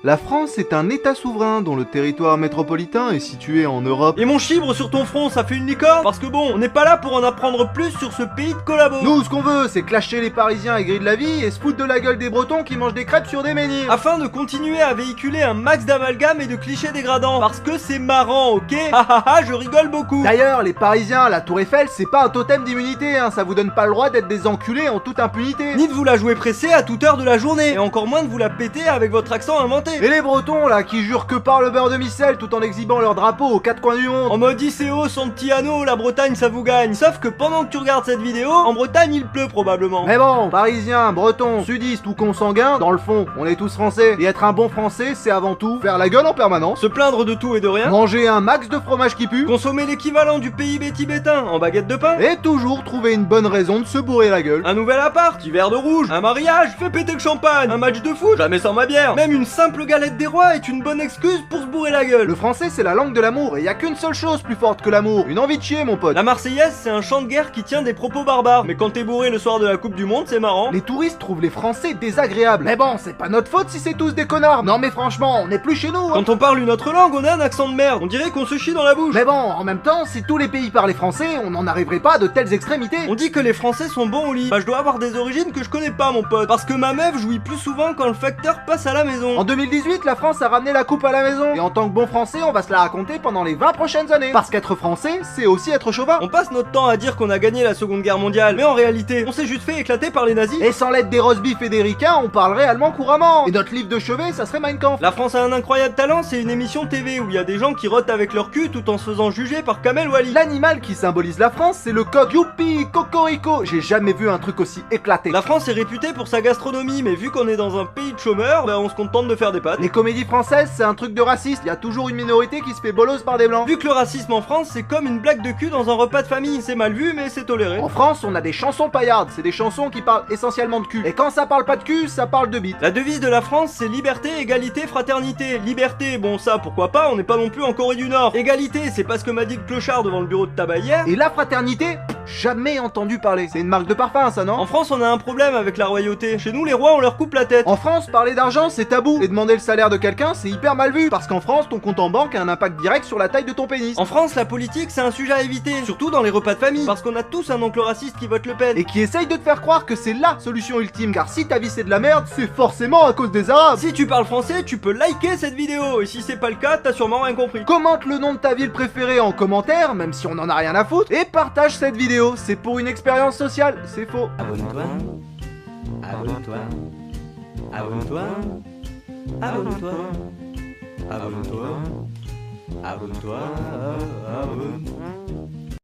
La France est un état souverain dont le territoire métropolitain est situé en Europe. Et mon chibre sur ton front, ça fait une licorne? Parce que bon, on n'est pas là pour en apprendre plus sur ce pays de collabo. Nous, ce qu'on veut, c'est clasher les Parisiens aigris de la vie et se foutre de la gueule des Bretons qui mangent des crêpes sur des menhirs. Afin de continuer à véhiculer un max d'amalgames et de clichés dégradants. Parce que c'est marrant, ok? Hahaha, je rigole beaucoup. D'ailleurs, les Parisiens, la Tour Eiffel, c'est pas un totem d'immunité, hein, ça vous donne pas le droit d'être des enculés en toute impunité. Ni de vous la jouer pressée à toute heure de la journée. Et encore moins de vous la péter avec votre accent inventé. Et les Bretons, là, qui jurent que par le beurre de micelle tout en exhibant leur drapeau aux quatre coins du monde. En mode ICO, son petit anneau, la Bretagne ça vous gagne. Sauf que pendant que tu regardes cette vidéo, en Bretagne il pleut probablement. Mais bon, Parisiens, Bretons, Sudistes ou consanguins, dans le fond, on est tous français. Et être un bon français, c'est avant tout faire la gueule en permanence, Se plaindre de tout et de rien. manger un max de fromage qui pue, Consommer l'équivalent du PIB tibétain en baguette de pain. et toujours trouver une bonne raison de se bourrer la gueule. Un nouvel appart, petit verre de rouge, un mariage, fais péter le champagne, un match de foot, jamais sans ma bière. Même une simple galette des rois est une bonne excuse pour se bourrer la gueule. Le français, c'est la langue de l'amour, et y a qu'une seule chose plus forte que l'amour, une envie de chier, mon pote. La Marseillaise, c'est un chant de guerre qui tient des propos barbares. Mais quand t'es bourré le soir de la Coupe du Monde, c'est marrant. Les touristes trouvent les Français désagréables. Mais bon, c'est pas notre faute si c'est tous des connards. Non mais franchement, on n'est plus chez nous. Hein. Quand on parle une autre langue, on a un accent de merde. On dirait qu'on se chie dans la bouche. Mais bon, en même temps, si tous les pays parlaient français, on n'en arriverait pas à de telles extrémités. On dit que les Français sont bons au lit. Bah je dois avoir des origines que je connais pas mon pote. Parce que ma meuf jouit plus souvent quand le facteur passe à la maison. En 2018, la France a ramené la coupe à la maison. Et en tant que bon français, on va se la raconter pendant les 20 prochaines années. Parce qu'être français, c'est aussi être chauvin. On passe notre temps à dire qu'on a gagné la Seconde Guerre mondiale. Mais en réalité, on s'est juste fait éclater par les nazis. Et sans l'aide des roast-beef et des ricains, on parlerait allemand couramment. Et notre livre de chevet, ça serait Mein Kampf. La France a un incroyable talent, c'est une émission TV où il y a des gens qui rotent avec leur cul tout en se faisant juger par Kamel Wally. L'animal qui symbolise la France, c'est le coq. Youpi, cocorico. J'ai jamais vu un truc aussi éclaté. La France est réputée pour sa gastronomie, mais vu qu'on est dans un pays de chômeurs, bah on se contente de faire des pâtes. Les comédies françaises, c'est un truc de raciste. Il y a toujours une minorité qui se fait bolos par des blancs. Vu que le racisme en France, c'est comme une blague de cul dans un repas de famille, c'est mal vu, mais c'est toléré. En France, on a des chansons paillardes. C'est des chansons qui parlent essentiellement de cul. Et quand ça parle pas de cul, ça parle de bite. La devise de la France, c'est liberté, égalité, fraternité. Liberté, bon ça, pourquoi pas, on n'est pas non plus en Corée du Nord. Égalité, c'est pas ce que m'a dit le clochard devant le bureau de tabac hier. Et la fraternité, jamais entendu parler. C'est une marque de parfum, ça, non? En France, on a un problème avec la royauté. Chez nous, les rois, on leur coupe la tête. En France, parler d'argent, c'est tabou. Et demander le salaire de quelqu'un, c'est hyper mal vu. Parce qu'en France, ton compte en banque a un impact direct sur la taille de ton pénis. En France, la politique, c'est un sujet à éviter, surtout dans les repas de famille, parce qu'on a tous un oncle raciste qui vote Le Pen. Et qui essaye de te faire croire que c'est la solution ultime. Car si ta vie c'est de la merde, c'est forcément à cause des Arabes. Si tu parles français, tu peux liker cette vidéo, et si c'est pas le cas, t'as sûrement rien compris. Commente le nom de ta ville préférée en commentaire, même si on en a rien à foutre, et partage cette vidéo. C'est pour une expérience sociale, c'est faux. Abonne-toi, abonne-toi, abonne-toi, abonne-toi, abonne-toi, abonne-toi, abonne-toi.